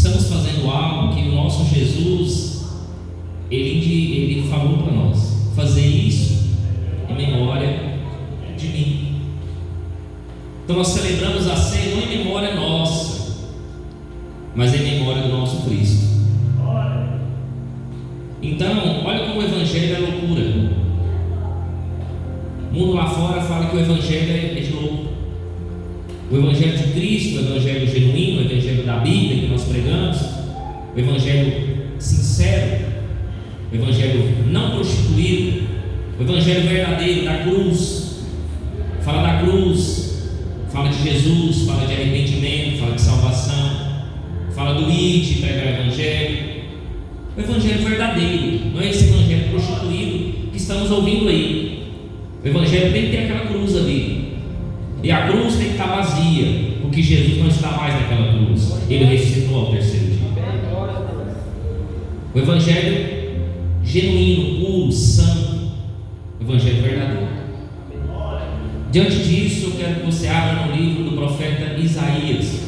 estamos fazendo algo que o nosso Jesus, Ele falou para nós: fazer isso em memória de mim. Então nós celebramos a ceia não em memória nossa, mas em memória do nosso Cristo. Então, olha como o Evangelho é loucura. O mundo lá fora fala que o Evangelho é de louco. O Evangelho de Cristo, o Evangelho genuíno, o Evangelho da Bíblia que nós pregamos, o Evangelho sincero, o Evangelho não prostituído, o Evangelho verdadeiro da cruz. Fala da cruz, fala de Jesus, fala de arrependimento, fala de salvação, fala do ide, pregar o Evangelho. O Evangelho verdadeiro, não é esse Evangelho prostituído que estamos ouvindo aí. O Evangelho tem que ter aquela cruz ali, e a cruz tem que estar vazia, porque Jesus não está mais naquela cruz, Ele ressuscitou ao terceiro dia. O Evangelho genuíno, puro, santo, o Evangelho verdadeiro. Diante disso, eu quero que você abra no livro do profeta Isaías,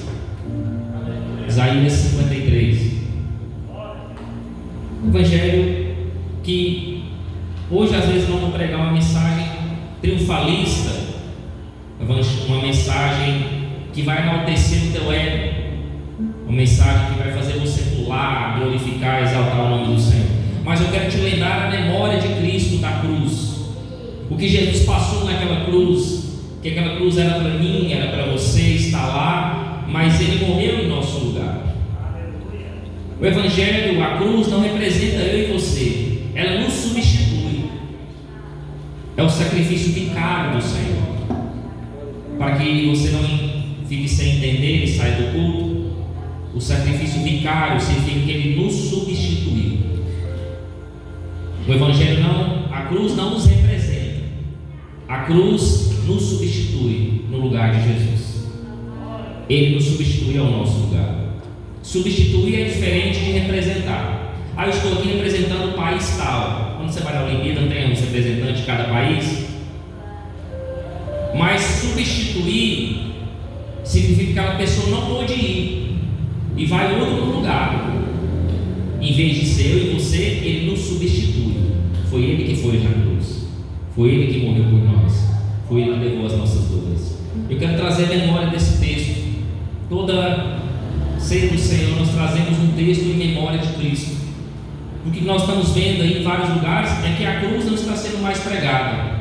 Isaías 53. O Evangelho que hoje às vezes vamos pregar uma mensagem triunfalista, uma mensagem que vai enaltecer o teu ego, uma mensagem que vai fazer você pular, glorificar, exaltar o nome do Senhor. Mas eu quero te lembrar a memória de Cristo da cruz, o que Jesus passou naquela cruz, que aquela cruz era para mim, era para você, está lá, mas Ele morreu em nosso lugar. O Evangelho, a cruz não representa eu e você, ela nos substitui. É o sacrifício vicário do Senhor, para que você não fique sem entender e saia do culto. O sacrifício vicário significa que Ele nos substituiu. O Evangelho não, a cruz não nos representa, a cruz nos substitui no lugar de Jesus. Ele nos substitui ao nosso lugar. Substituir é diferente de representar. Eu estou aqui representando o país tal. Quando você vai na Olimpíada, não tem um representante de cada país. Mas substituir significa que aquela pessoa não pôde ir e vai outro lugar. Em vez de ser eu e você, Ele nos substitui. Foi Ele que foi na cruz, foi Ele que morreu por nós, foi Ele que levou as nossas dores. Eu quero trazer a memória desse texto. Toda ceia do Senhor nós trazemos um texto em memória de Cristo. O que nós estamos vendo aí em vários lugares é que a cruz não está sendo mais pregada,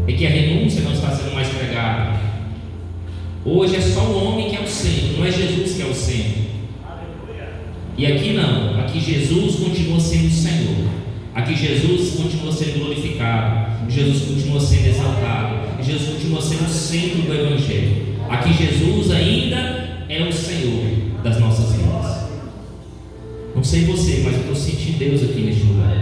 é que a renúncia não está sendo mais pregada. Hoje é só o homem que é o centro, não é Jesus que é o centro. E aqui não, aqui Jesus continua sendo o Senhor, aqui Jesus continua sendo glorificado, Jesus continua sendo exaltado, Jesus continua sendo o centro do Evangelho. Aqui Jesus ainda é o Senhor das nossas vidas. Não sei você, mas eu estou sentindo Deus aqui neste lugar.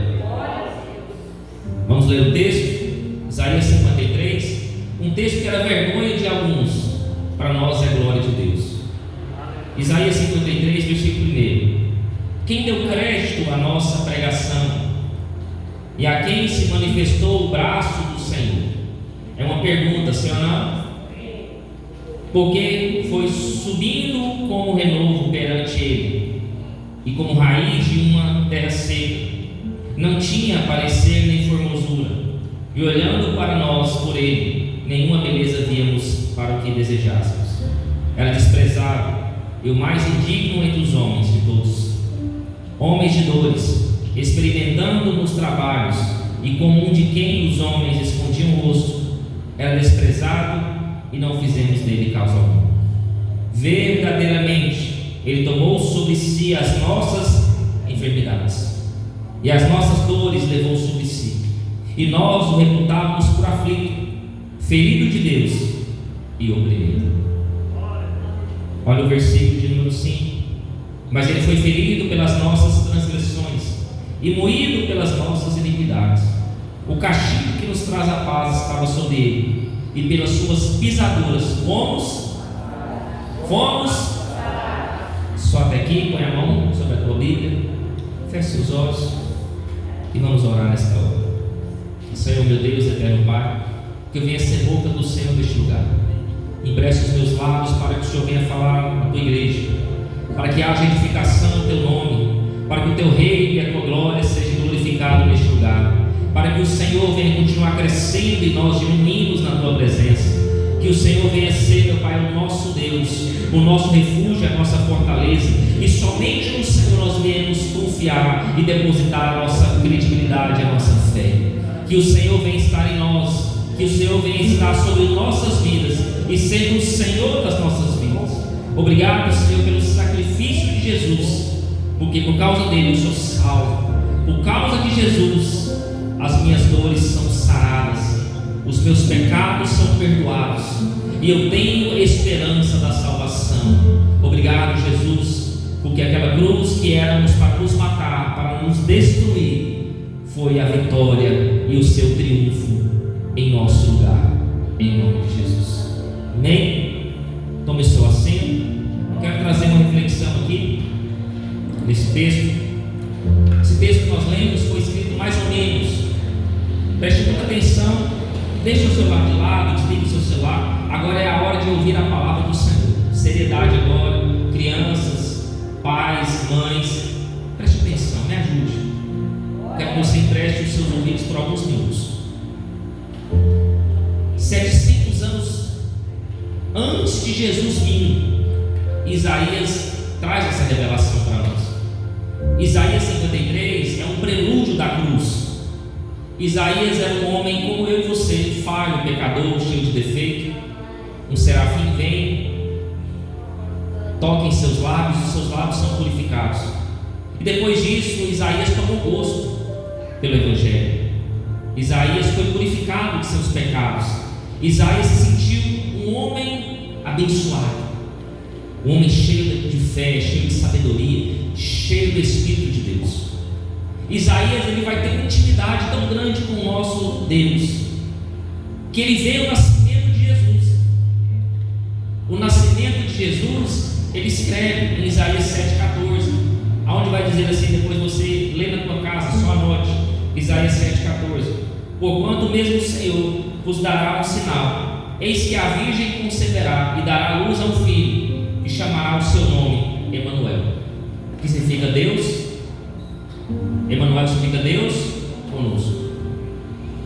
Vamos ler o texto? Isaías 53, um texto que era vergonha de alguns, para nós é glória de Deus. Isaías 53, versículo 1. Quem deu crédito à nossa pregação e a quem se manifestou o braço do Senhor? É uma pergunta, sim ou não? Porque foi subindo como renovo perante Ele, e como raiz de uma terra seca, não tinha parecer nem formosura, e olhando para nós por Ele, nenhuma beleza víamos para o que desejássemos. Era desprezado e o mais indigno entre os homens de todos, homens de dores, experimentando nos trabalhos, e como um de quem os homens escondiam o rosto. Era desprezado e não fizemos dele causa alguma. Verdadeiramente Ele tomou sobre si as nossas enfermidades, e as nossas dores levou sobre si, e nós o reputávamos por aflito, ferido de Deus e oprimido. Olha o versículo de número 5. Mas Ele foi ferido pelas nossas transgressões e moído pelas nossas iniquidades. O castigo que nos traz a paz estava sobre Ele, e pelas suas pisaduras fomos. Só até aqui. Põe a mão sobre a tua Bíblia, feche seus olhos e vamos orar nesta hora. Senhor, meu Deus, eterno Pai, que eu venha ser boca do Senhor neste lugar. Empreste os meus lábios para que o Senhor venha falar à tua igreja. para que haja edificação no teu nome, para que o teu reino e a tua glória sejam glorificados neste lugar, para que o Senhor venha continuar crescendo e nós diminuímos na tua presença, que o Senhor venha ser, meu Pai, o nosso Deus, o nosso refúgio, a nossa fortaleza, e somente no Senhor nós venhamos confiar e depositar a nossa credibilidade, a nossa fé. Que o Senhor venha estar em nós, que o Senhor venha estar sobre nossas vidas e ser o Senhor das nossas vidas. Obrigado, Senhor, pelo sacrifício de Jesus, porque por causa dele eu sou salvo. Por causa de Jesus as minhas dores são saradas, os meus pecados são perdoados e eu tenho esperança da salvação. Obrigado, Jesus, porque aquela cruz que éramos para nos matar, para nos destruir, foi a vitória e o seu triunfo em nosso lugar, em nome de Jesus. Amém? Tome seu assento. Quero trazer uma reflexão aqui nesse texto. Esse texto que nós lemos foi escrito mais ou menos, preste muita atenção, deixe o celular de lado, desligue o seu celular. Agora é a hora de ouvir a palavra do Senhor. Seriedade agora, crianças, pais, mães, preste atenção, me ajude. Quero que você empreste os seus ouvidos por alguns minutos. 700 anos antes de Jesus vir, Isaías traz essa revelação para nós. Isaías 53 é um prelúdio da cruz. Isaías era um homem como eu e você, falho, pecador, cheio de defeito. Um serafim vem, toca em seus lábios, e seus lábios são purificados. E depois disso, Isaías tomou gosto pelo Evangelho. Isaías foi purificado de seus pecados. Isaías se sentiu um homem abençoado, um homem cheio de fé, cheio de sabedoria, cheio do Espírito de Deus. Isaías, ele vai ter uma intimidade tão grande com o nosso Deus, que ele vê o nascimento de Jesus. O nascimento de Jesus, ele escreve em Isaías 7,14, aonde vai dizer assim, depois você lê na tua casa, só anote, Isaías 7,14: porquanto mesmo o Senhor vos dará um sinal, eis que a virgem conceberá e dará luz a um filho, e chamará o seu nome Emanuel, que significa Deus. Emanuel significa Deus conosco.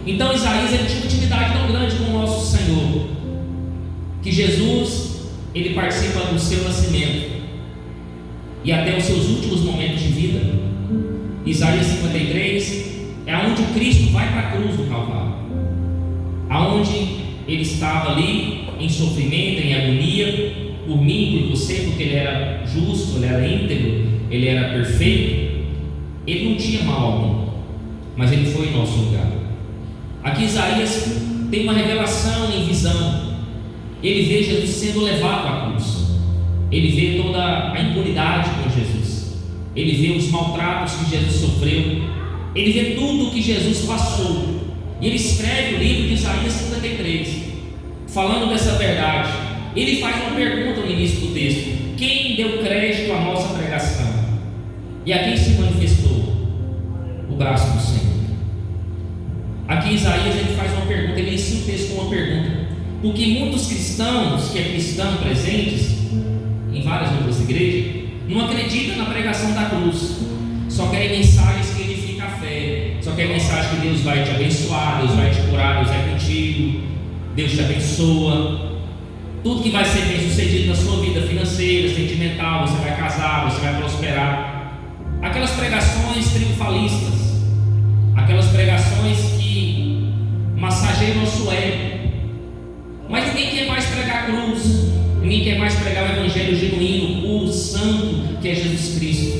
Então Isaías, ele tinha uma intimidade tão grande com o nosso Senhor, que Jesus, ele participa do seu nascimento e até os seus últimos momentos de vida. Isaías 53 é onde Cristo vai para a cruz do Calvário, aonde ele estava ali em sofrimento, em agonia, por mim, por você, porque ele era justo, ele era íntegro, ele era perfeito, ele não tinha mal algum, mas ele foi em nosso lugar. Aqui Isaías tem uma revelação em visão. Ele vê Jesus sendo levado à cruz, ele vê toda a impunidade com Jesus, ele vê os maltratos que Jesus sofreu, ele vê tudo o que Jesus passou, e ele escreve o livro de Isaías 53, falando dessa verdade. Ele faz uma pergunta no início do texto: quem deu crédito à nossa pregação? E a quem se manifestou o braço do Senhor? Aqui Isaías, ele faz uma pergunta, ele inicia o texto com uma pergunta, porque muitos cristãos que aqui estão presentes em várias outras igrejas não acreditam na pregação da cruz, só querem mensagens que edificam a fé, só querem mensagem que Deus vai te abençoar, Deus vai te curar, Deus é contigo, Deus te abençoa. Tudo que vai ser bem sucedido na sua vida financeira, sentimental, você vai casar, você vai prosperar. Aquelas pregações triunfalistas, aquelas pregações que massageiam nosso ego. Mas ninguém quer mais pregar a cruz, ninguém quer mais pregar o evangelho genuíno, puro, santo, que é Jesus Cristo.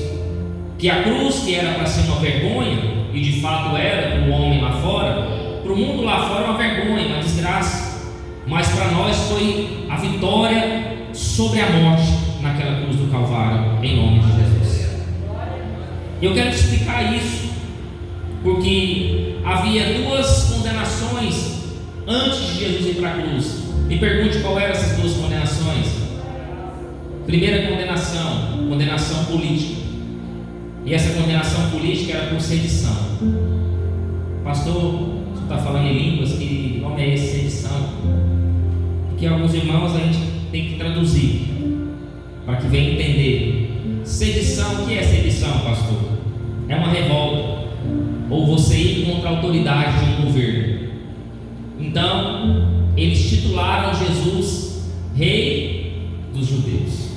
Que a cruz, que era para ser uma vergonha, e de fato era para o homem lá fora, para o mundo lá fora é uma vergonha, uma desgraça, mas para nós foi a vitória sobre a morte naquela cruz do Calvário, em nome de Jesus. Eu quero te explicar isso, porque havia duas condenações antes de Jesus ir para a cruz. Me pergunte qual eram essas duas condenações. Primeira condenação, condenação política. E essa condenação política era por sedição. Pastor, você está falando em línguas, que nome é esse, sedição? Porque alguns irmãos a gente tem que traduzir, para que venha entender. Sedição, o que é sedição, pastor? É uma revolta, ou você ir contra a autoridade de um governo. Então, eles titularam Jesus Rei dos Judeus.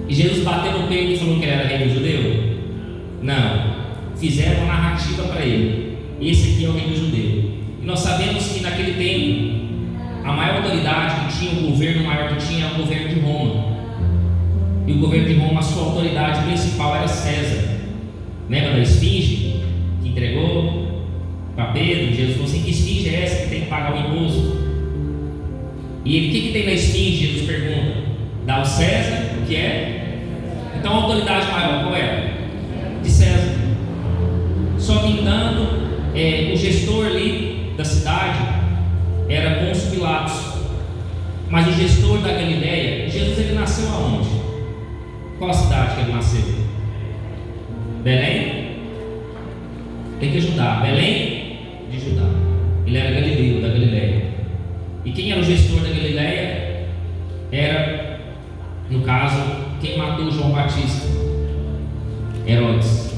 E Jesus bateu no peito e falou que ele era Rei dos Judeus? Não. Fizeram uma narrativa para ele. Esse aqui é o Rei dos Judeus. E nós sabemos que naquele tempo, a maior autoridade que tinha, o governo maior que tinha, era o governo de Roma. E o governo de Roma, a sua autoridade principal era César. Lembra da esfinge que entregou para Pedro? Jesus falou assim: que esfinge é essa que tem que pagar o imposto? E ele: o que tem na esfinge? Jesus pergunta: dá ao César o que é? Então a autoridade maior qual é? De César. Só que entanto, o gestor ali da cidade era Pôncio Pilatos. Mas o gestor da Galileia, Jesus, ele nasceu aonde? Qual a cidade que ele nasceu? Belém? Tem que ajudar. Belém de Judá. Ele era galileu, da Galileia. E quem era o gestor da Galileia? Era, no caso, quem matou João Batista? Herodes.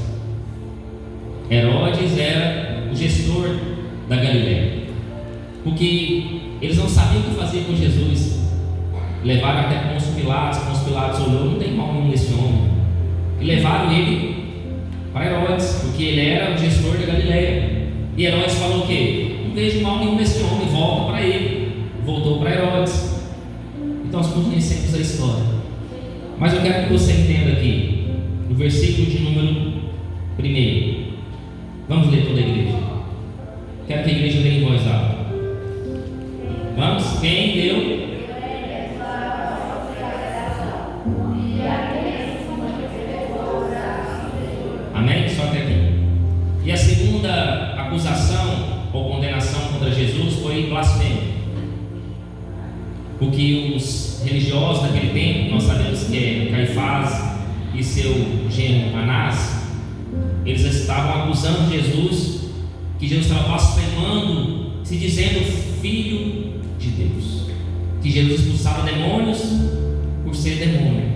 Herodes era o gestor da Galileia. Porque eles não sabiam o que fazer com Jesus. Levaram até Pôncio Pilatos olhou: não tem mal nenhum nesse homem. E levaram ele para Herodes, porque ele era o gestor da Galileia. E Herodes falou o quê? Não vejo mal nenhum nesse homem, volta para ele. Voltou para Herodes. Então nós conhecemos a história. Mas eu quero que você entenda aqui, no versículo de número 1. Vamos ler toda a igreja. Quero que a igreja leia em voz alta. Vamos? Quem deu? Amém? Só até aqui. E a segunda acusação ou condenação contra Jesus foi blasfêmia. Porque os religiosos daquele tempo, nós sabemos que é Caifás e seu genro Anás, eles estavam acusando Jesus, que Jesus estava blasfemando, se dizendo filho de Deus, que Jesus expulsava demônios por ser demônio.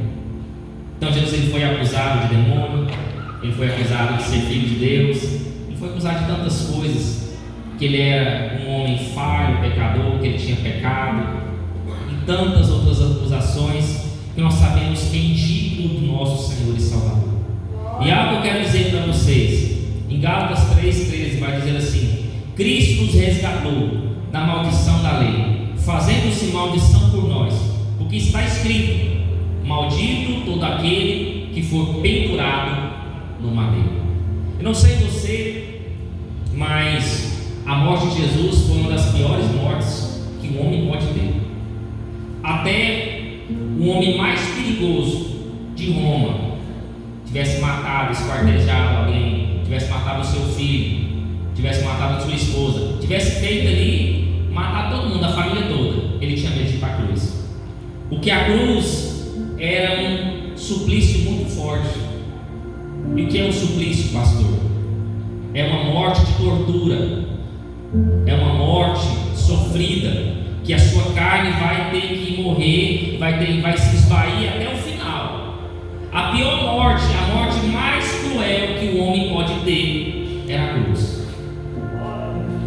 Então Jesus, ele foi acusado de demônio, ele foi acusado de ser filho de Deus, ele foi acusado de tantas coisas, que ele era um homem falho, pecador, que ele tinha pecado, e tantas outras acusações que nós sabemos que é indigno do nosso Senhor e Salvador. E algo que eu quero dizer para vocês, em Gálatas 3,13 vai dizer assim: Cristo nos resgatou da maldição da lei, fazendo-se maldição por nós, porque está escrito: maldito todo aquele que for pendurado no madeiro. Eu não sei você, mas a morte de Jesus foi uma das piores mortes que um homem pode ter. Até o homem mais perigoso de Roma tivesse matado, esquartejado alguém, tivesse matado o seu filho, tivesse matado a sua esposa, tivesse feito ali matar todo mundo, a família toda, ele tinha medo de ir para a cruz. Porque a cruz era um suplício muito forte. E o que é um suplício, pastor? É uma morte de tortura, é uma morte sofrida, que a sua carne vai ter que morrer, vai se esvair até o final. A pior morte, a morte mais cruel que o homem pode ter, é a cruz.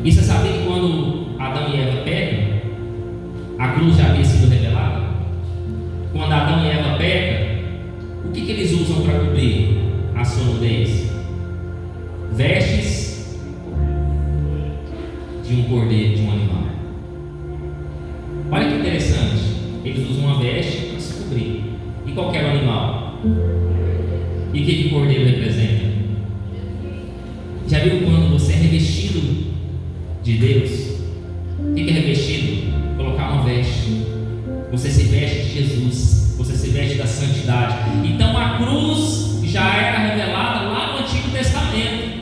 E você sabia que quando Adão e Eva pecam, a cruz já havia sido revelada? Quando Adão e Eva pecam, o que eles usam para cobrir a sua nudez? Vestes de um cordeiro, de um animal. Olha que interessante, eles usam uma veste para se cobrir. E qual era o animal? E o que o cordeiro representa? Já viu quando você é revestido de Deus? O que é revestido? Colocar uma veste. Você se veste de Jesus, você se veste da santidade. Então a cruz já era revelada lá no Antigo Testamento.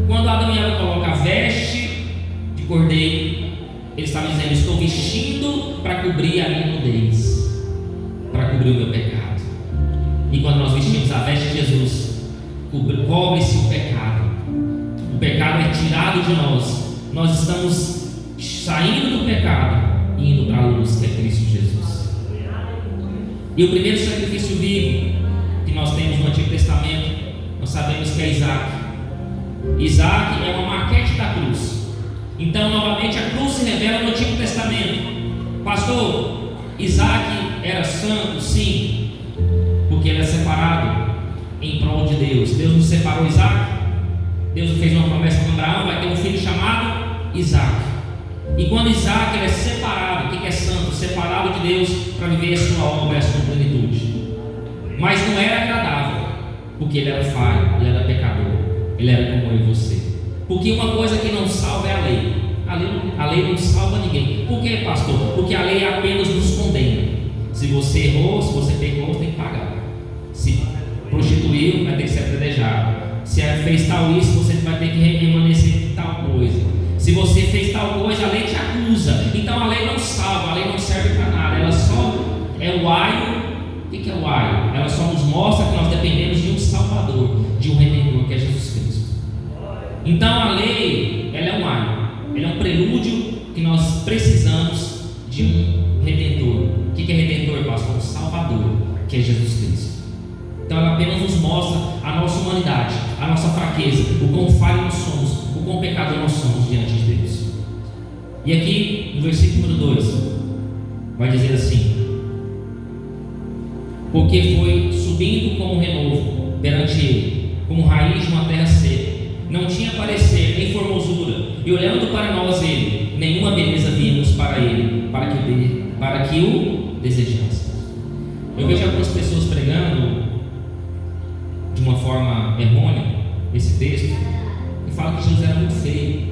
Quando Adão e Eva colocam a veste de cordeiro, ele estava dizendo: estou vestindo para cobrir a minha nudez, para cobrir o meu pecado. E quando nós vestimos a veste de Jesus, cobre-se o pecado. O pecado é tirado de nós. Nós estamos saindo do pecado e indo para a luz, que é Cristo Jesus. E o primeiro sacrifício vivo que nós temos no Antigo Testamento, nós sabemos que é Isaac. Isaac é uma maquete da cruz. Então, novamente, a cruz se revela no Antigo Testamento. Pastor, Isaac era santo? Sim, porque ele é separado em prol de Deus. Deus nos separou Isaac. Deus fez uma promessa com Abraão, vai ter um filho chamado Isaac. E quando Isaac ele é separado, o que é santo? Separado de Deus para viver a sua obra, a sua plenitude. Mas não era agradável, porque ele era falho, ele era pecador, ele era como eu e você. Porque uma coisa que não salva é a lei. A lei não salva ninguém. Por quê, pastor? Porque a lei apenas nos condena. Se você errou, se você pecou, você tem que pagar. Se prostituiu, vai ter que ser apedrejado. Se fez tal isso, você vai ter que remanescer tal coisa. Se você fez tal coisa, a lei te acusa. Então a lei não salva, a lei não serve para nada. Ela só é o aio. O que é o aio? Ela só nos mostra que nós dependemos de um Salvador, de um Redentor, que é Jesus Cristo. Então a lei, ela é um aio. Ela é um prelúdio que nós precisamos de um Redentor. O que é Redentor, pastor? Um Salvador, que é Jesus Cristo. Então ela apenas nos mostra a nossa humanidade, a nossa fraqueza, o quão falho nós somos, o quão pecador nós somos diante de Deus. E aqui no versículo número 2 vai dizer assim: porque foi subindo como renovo perante ele, como raiz de uma terra seca, não tinha parecer nem formosura, e olhando para nós ele, nenhuma beleza vimos para ele, para que o desejasse. Eu vejo algumas pessoas pregando de uma forma errônea esse texto e falam que Jesus era muito feio,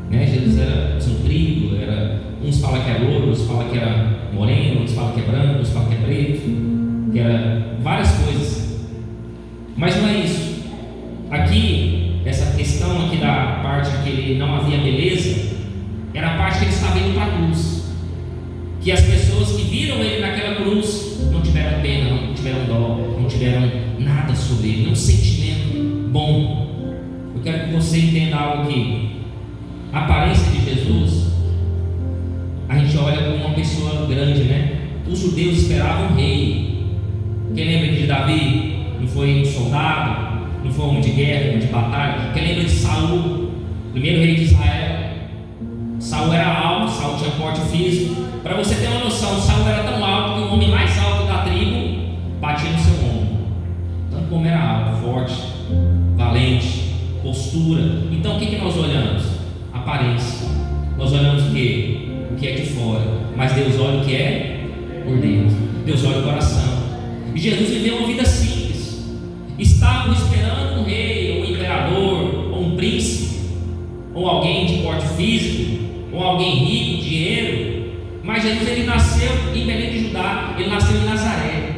né? Jesus era comprido, uns falam que é louro, outros falam que era moreno, outros falam que é branco, outros falam que é preto, que era várias coisas. Mas não é isso. Aqui, essa questão aqui da parte que ele não havia beleza, era a parte que ele estava indo para a cruz. Que as pessoas que viram ele naquela cruz não tiveram pena, não tiveram dó, não tiveram nada sobre ele, nenhum sentimento bom. Eu quero que você entenda algo aqui. A aparência de Jesus, a gente olha como uma pessoa grande, né? Os judeus esperavam um rei. Quem lembra de Davi? Não foi um soldado, não foi um homem de guerra, homem de batalha. Quem lembra de Saul, primeiro rei de Israel? Saul era alto, Saul tinha porte físico. Para você ter uma noção, Saul era tão alto que o homem mais alto da tribo batia no seu ombro. Tanto como era alto, forte, valente, postura. Então o que nós olhamos? Aparência. Nós olhamos o que? O que é de fora. Mas Deus olha o que é por dentro. Deus olha o coração. E Jesus viveu uma vida simples. Estavam esperando um rei, ou um imperador, ou um príncipe, ou alguém de porte físico, ou alguém rico, dinheiro. Mas Jesus ele nasceu em Belém de Judá, ele nasceu em Nazaré.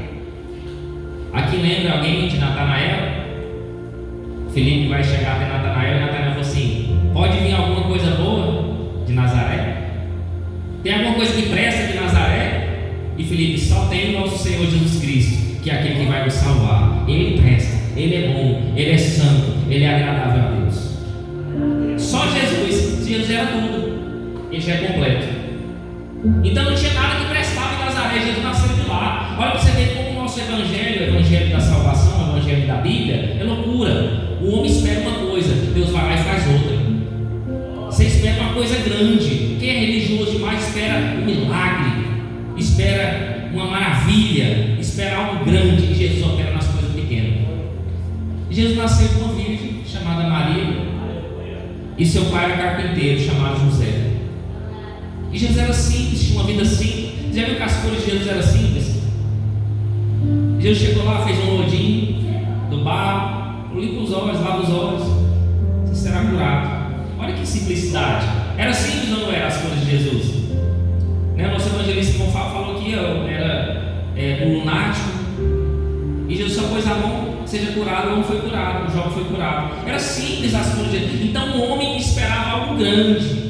Aqui lembra alguém de Natanael? Filipe vai chegar até Natanael e Natanael falou assim: pode vir alguma coisa boa de Nazaré? Tem alguma coisa que presta de Nazaré? E Filipe: só tem o nosso Senhor Jesus Cristo, que é aquele que vai nos salvar. Ele presta, ele é bom, ele é santo, ele é agradável a Deus. Só Jesus, Jesus era tudo, ele já é completo. Então não tinha nada que prestava em Nazaré, Jesus nasceu de lá. Olha para você ver como o nosso evangelho, o evangelho da salvação, o evangelho da Bíblia, é loucura. O homem espera uma coisa, Deus vai lá e faz outra. Você espera uma coisa grande. Quem é religioso demais espera um milagre, espera uma maravilha, espera algo grande, e Jesus opera nas coisas pequenas. Jesus nasceu de uma virgem chamada Maria, e seu pai era carpinteiro chamado José. E Jesus era simples, tinha uma vida simples. Já viu que as cores de Jesus eram simples? Jesus chegou lá, fez um lodim do barro, limpa os olhos, lava os olhos, você será curado. Olha que simplicidade. Era simples ou não era as cores de Jesus? Né? O nosso evangelista falou que era um lunático, e Jesus só pôs a mão, seja curado. O homem foi curado, o jovem foi curado. Era simples as cores de Jesus. Então o homem esperava algo grande.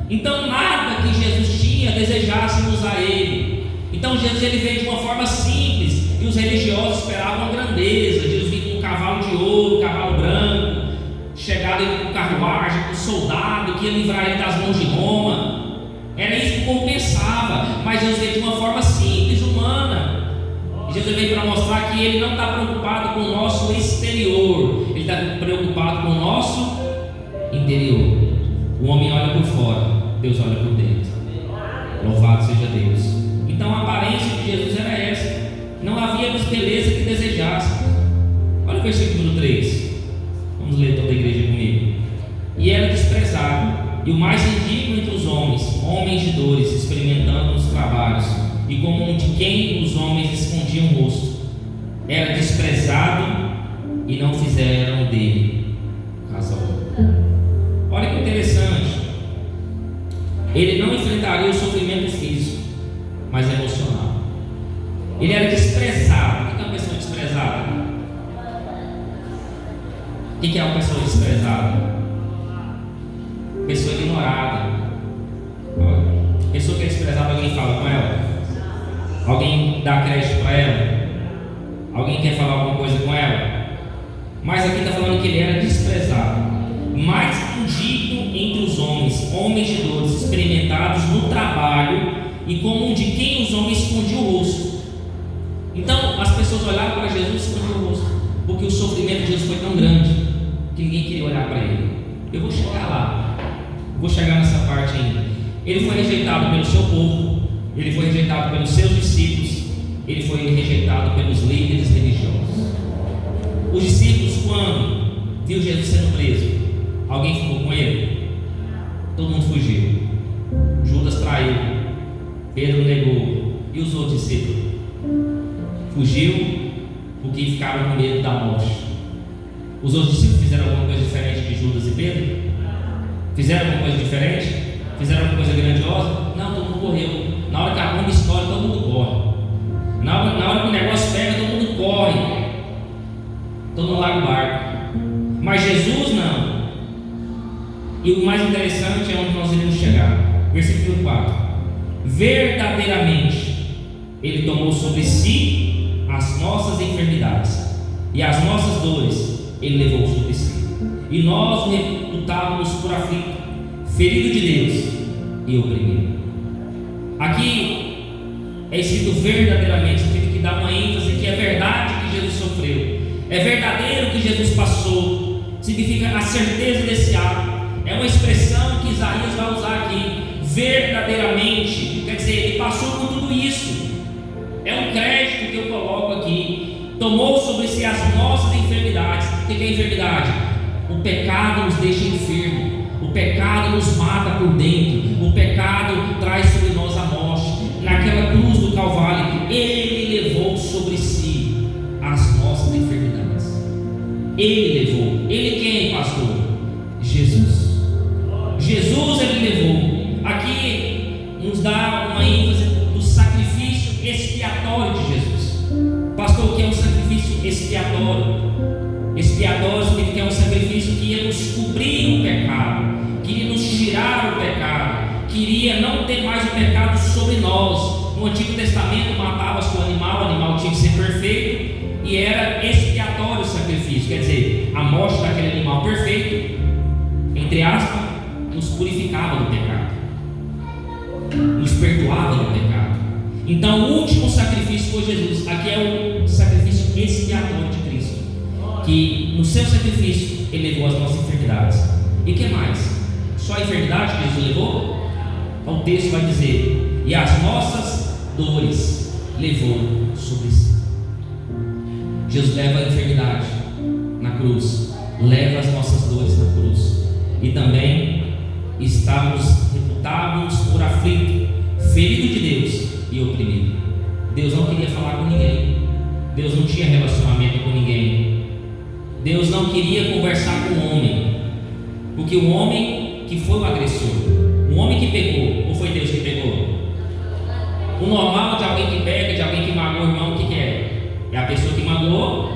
Então nada que Jesus tinha desejássemos a ele. Então Jesus ele veio de uma forma simples, e os religiosos esperavam a grandeza. Jesus vinha com um cavalo de ouro, um cavalo branco, chegado ele com carruagem, com um soldado que ia livrar ele das mãos de Roma. Era isso que o povo pensava. Mas Jesus veio de uma forma simples, humana. E Jesus veio para mostrar que Ele não está preocupado com o nosso exterior, Ele está preocupado com o nosso interior. O homem olha por fora, Deus olha por dentro. Louvado seja Deus. Então a aparência de Jesus era essa. Não havia beleza que desejasse. Olha o versículo 3. Vamos ler toda a igreja comigo. E era desprezado, e o mais indigno entre os homens, homens de dores, experimentando os trabalhos, e como um de quem os homens escondiam o rosto. Era desprezado, e não fizeram dele razão. Olha que interessante. Ele não enfrentaria o sofrimento físico, mas emocional. Ele era desprezado. O que é uma pessoa desprezada? O que é uma pessoa desprezada? Pessoa ignorada. Pessoa que é desprezada, alguém fala com ela? Alguém dá crédito para ela? Alguém quer falar alguma coisa com ela? Mas aqui está falando que ele era desprezado, mais indigno entre os homens, homens de dores, experimentados no trabalho, e como um de quem os homens escondiam o rosto. Então as pessoas olhavam para Jesus e escondiam o rosto, porque o sofrimento de Jesus foi tão grande que ninguém queria olhar para ele. Eu vou chegar lá, vou chegar nessa parte ainda. Ele foi rejeitado pelo seu povo, ele foi rejeitado pelos seus discípulos, ele foi rejeitado pelos líderes religiosos. Os discípulos, quando viu Jesus sendo preso, alguém ficou com ele? Todo mundo fugiu. Judas traiu, Pedro negou. E os outros discípulos? Fugiu porque ficaram com medo da morte. Os outros discípulos fizeram alguma coisa diferente de Judas e Pedro? Fizeram alguma coisa diferente? Fizeram alguma coisa grandiosa? Não, todo mundo correu. Na hora que a bomba estoura, todo mundo corre. Na hora que o negócio pega, todo mundo corre. Todo mundo larga o barco. Mas Jesus não. E o mais interessante é onde nós iremos chegar. Versículo 4. Verdadeiramente Ele tomou sobre si as nossas enfermidades, e as nossas dores Ele levou sobre si. E nós o reputávamos por aflito, ferido de Deus e oprimido. Aqui é escrito verdadeiramente. Eu tive que dar uma ênfase que é verdade que Jesus sofreu, é verdadeiro que Jesus passou. Significa a certeza desse ato. É uma expressão que Isaías vai usar aqui. Verdadeiramente, quer dizer, ele passou por tudo isso. É um crédito que eu coloco aqui. Tomou sobre si as nossas enfermidades. O que é enfermidade? O pecado nos deixa enfermos. O pecado nos mata por dentro. O pecado traz sobre nós a morte. Naquela cruz do Calvário, Ele levou sobre si as nossas enfermidades. Ele levou. Ele quem, pastor? Jesus. Jesus Ele levou. Aqui nos dá uma ênfase do sacrifício expiatório de Jesus. Pastor, o que é um sacrifício expiatório? Expiatório significa que é um sacrifício que ia nos cobrir o pecado, queria nos tirar o pecado, queria não ter mais o pecado sobre nós. No Antigo Testamento matava-se o animal tinha que ser perfeito, e era expiatório o sacrifício, quer dizer, a morte daquele animal perfeito, entre aspas, nos purificava do pecado, nos perdoava do pecado. Então o último sacrifício foi Jesus. Aqui é o sacrifício expiatório de Cristo, que no seu sacrifício Ele levou as nossas enfermidades. E o que mais? Só a enfermidade que Jesus levou? Então o texto vai dizer: e as nossas dores levou sobre si. Jesus leva a enfermidade na cruz, leva as nossas dores na cruz. E também reputávamos por aflito, ferido de Deus e oprimido. Deus não queria falar com ninguém. Deus não tinha relacionamento com ninguém. Deus não queria conversar com o homem, porque o homem que foi o agressor, o homem que pegou, ou foi Deus que pegou? O normal de alguém que pega, de alguém que magoou o irmão, o que é? É a pessoa que magoou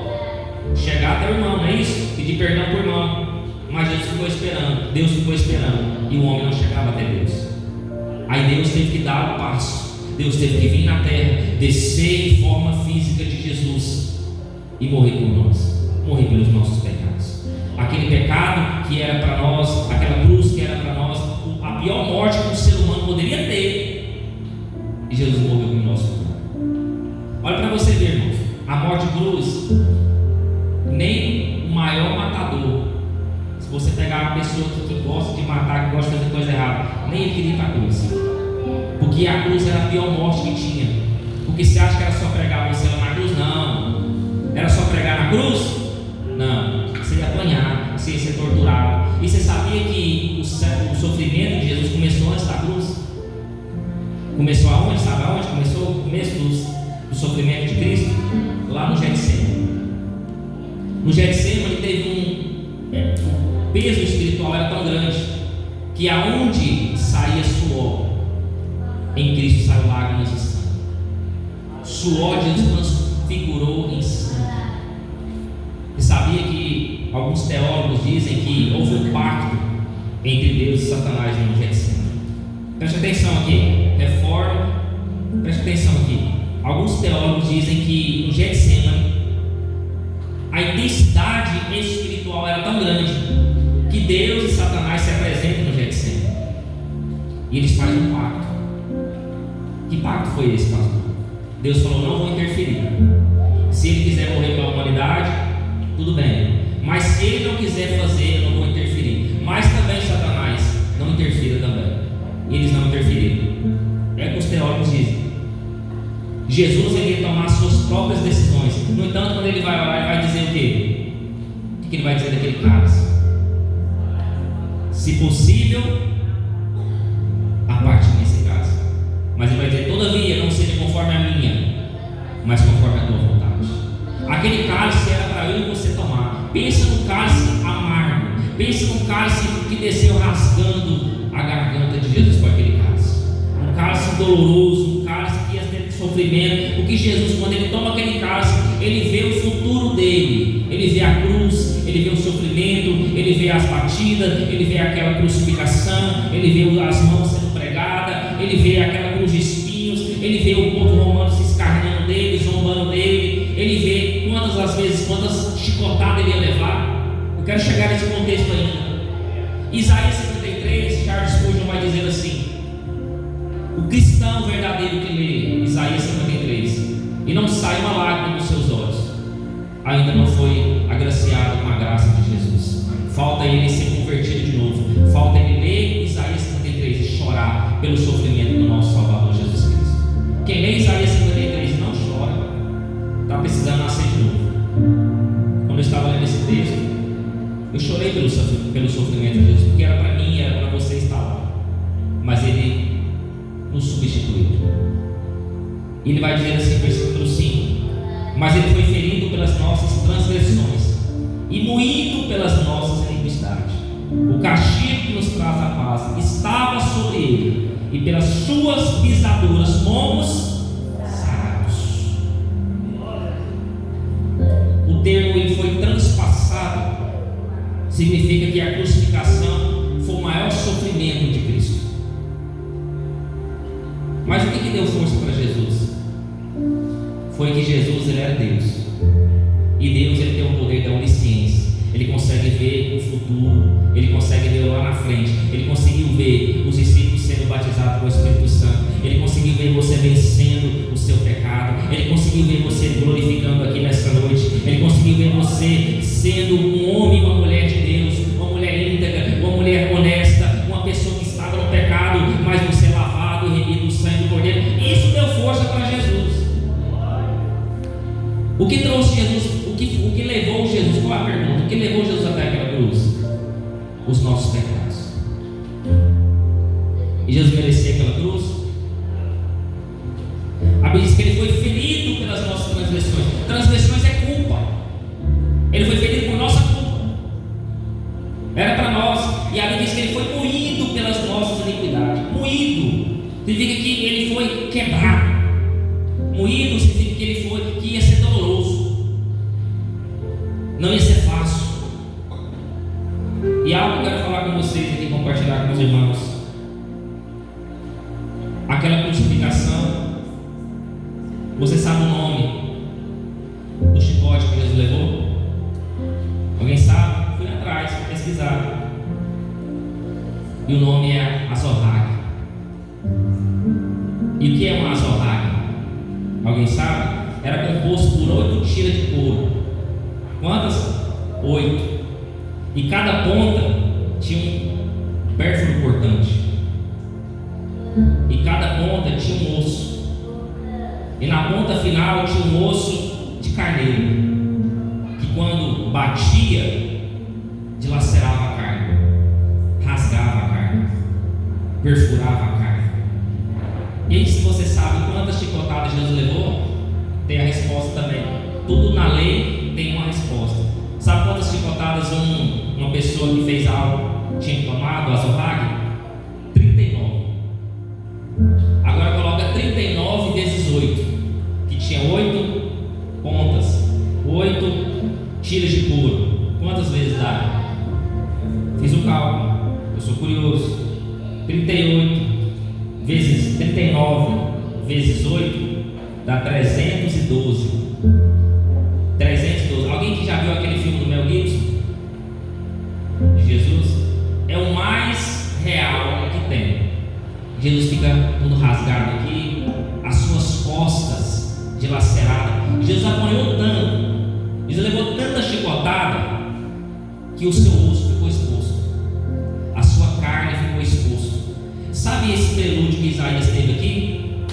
chegar até o irmão, não é isso? Pedir perdão para o irmão. Mas Jesus ficou esperando, Deus ficou esperando, e o homem não chegava até Deus. Aí Deus teve que dar o passo, Deus teve que vir na terra, descer em forma física de Jesus e morrer por nós, morrer pelos nossos pecados. Aquele pecado que era para nós, aquela cruz que era para nós a pior morte que um ser humano poderia ter, e Jesus morreu por nosso lugar. Olha para você ver, irmãos, a morte de cruz, nem o maior matador, se você pegar uma pessoa que gosta de matar, que gosta de fazer coisa errada, nem ele queria ir para a cruz, porque a cruz era a pior morte que tinha. Porque você acha que era só pregar você lá na cruz? Não. Era só pregar na cruz? Não. Você ia apanhar, você ia ser torturado. E você sabia que o sofrimento de Jesus começou antes da cruz? Começou aonde? Sabe aonde? Começou o começo do sofrimento de Cristo? Lá no Getsemane. No Getsemane teve o peso espiritual era tão grande que aonde saía suor, em Cristo saiu lágrimas de sangue. Suor de Deus transfigurou em sangue. Você sabia que alguns teólogos dizem que houve um pacto entre Deus e Satanás no Getsemane? Preste atenção aqui, reforma, preste atenção aqui. Alguns teólogos dizem que no Getsemane a intensidade espiritual era tão grande que Deus e Satanás se apresentam no Getsemane e eles fazem um pacto. Que pacto foi esse, pastor? Deus falou: não vou interferir. Se ele quiser morrer para a humanidade, tudo bem, mas se ele não quiser fazer, eu não vou interferir. Mas também Satanás, não interfira também. E eles não interferiram. É o que os teólogos dizem. Jesus ele ia tomar suas próprias decisões. No entanto, quando ele vai orar, ele vai dizer o quê? O que ele vai dizer daquele cálice? Se possível, aparte-me desse cálice. Mas ele vai dizer: todavia, não seja conforme a minha, mas conforme a tua vontade. Aquele cálice era para eu e você tomar. Pensa no cálice amargo. Pensa no cálice que desceu rasgando a garganta de Jesus com aquele cálice. Um cálice doloroso, um cálice que ia ter sofrimento. Porque Jesus, quando ele toma aquele cálice, ele vê o futuro dele. Ele vê a cruz, ele vê o sofrimento, ele vê as batidas, ele vê aquela crucificação, ele vê as mãos sendo pregadas, ele vê aquela cruz de espinhos, ele vê o povo romano se escarnando dele, zombando dele, ele vê quantas chicotadas ele ia levar. Eu quero chegar nesse contexto ainda. Isaías 53, Charles Spurgeon vai dizer assim: o cristão verdadeiro que lê Isaías 53 e não sai uma lágrima dos seus olhos, ainda não foi agraciado com a graça de Jesus. Falta ele ser convertido de novo. Falta ele ler Isaías 53 e chorar pelo sofrimento do nosso Salvador Jesus Cristo. Quem lê Isaías 53 e não chora, está precisando nascer de novo. Quando eu estava lendo esse texto, eu chorei pelo sofrimento de Jesus, porque era para mim, era para você estar lá. Mas ele nos substituiu. E ele vai dizer assim, versículo 5: mas ele foi ferido pelas nossas transgressões e moído pelas nossas iniquidades. O castigo que nos traz a paz estava sobre ele, e pelas suas pisaduras fomos sarados. O termo ele foi transpassado significa que a crucificação foi o maior sofrimento de Cristo. Mas o que deu força para Jesus? Foi que Jesus ele era Deus, e Deus ele tem o poder da onisciência. Ele consegue ver o futuro, ele consegue ver lá na frente. Ele conseguiu ver os discípulos sendo batizados com o Espírito Santo, ele conseguiu ver você vencendo o seu pecado, ele conseguiu ver você glorificando aqui nessa noite, ele conseguiu ver você sendo um homem e uma mulher de Deus, uma mulher íntegra, uma mulher honesta, uma pessoa que estava no pecado, mas você é lavado e remido do sangue do Cordeiro. Isso deu força para Jesus. O que trouxe Jesus, o que levou Jesus, qual é a pergunta? O que levou Jesus até aquela cruz? Os nossos pecados. E Jesus merecia aquela cruz? A Bíblia diz que ele foi ferido pelas nossas transgressões. Transgressões é culpa. Ele foi ferido por nossa culpa. Era para nós. E a Bíblia diz que ele foi moído pelas nossas iniquidades. Moído significa que ele foi quebrado. Moído significa que ia ser doloroso, não ia ser fácil. E algo que eu quero falar com vocês aqui, compartilhar com os irmãos: aquela crucificação, você sabe o nome do chicote que Jesus levou? Alguém sabe? Fui atrás, pesquisar. E o nome é azorrague. E o que é uma azorrague? Alguém sabe? Era composto por 8 tiras de couro. Quantas? 8. E cada ponta tinha um pérfuro cortante. E cada ponta tinha um osso. E na ponta final tinha um osso de carneiro, que quando batia, dilacerava a carne, rasgava a carne, perfurava a carne. E aí, se você sabe quantas chicotadas Jesus levou, tem a resposta também. Tudo na lei tem uma resposta. Sabe quantas chicotadas uma pessoa que fez algo tinha tomado, azorrague? 39. Agora coloca 39 vezes 8, que tinha 8 pontas, 8 tiras de couro. Quantas vezes dá? Fiz o cálculo, eu sou curioso. 38 vezes 39 vezes 8 dá 312. 312. Alguém que já viu aquele filme do Mel Gibson? De Jesus? É o mais real que tem. Jesus fica todo rasgado aqui, as suas costas dilaceradas. Jesus apanhou tanto, Jesus levou tanta chicotada, que o seu rosto ficou exposto, a sua carne ficou exposta. Sabe esse prelúdio que Isaías teve aqui?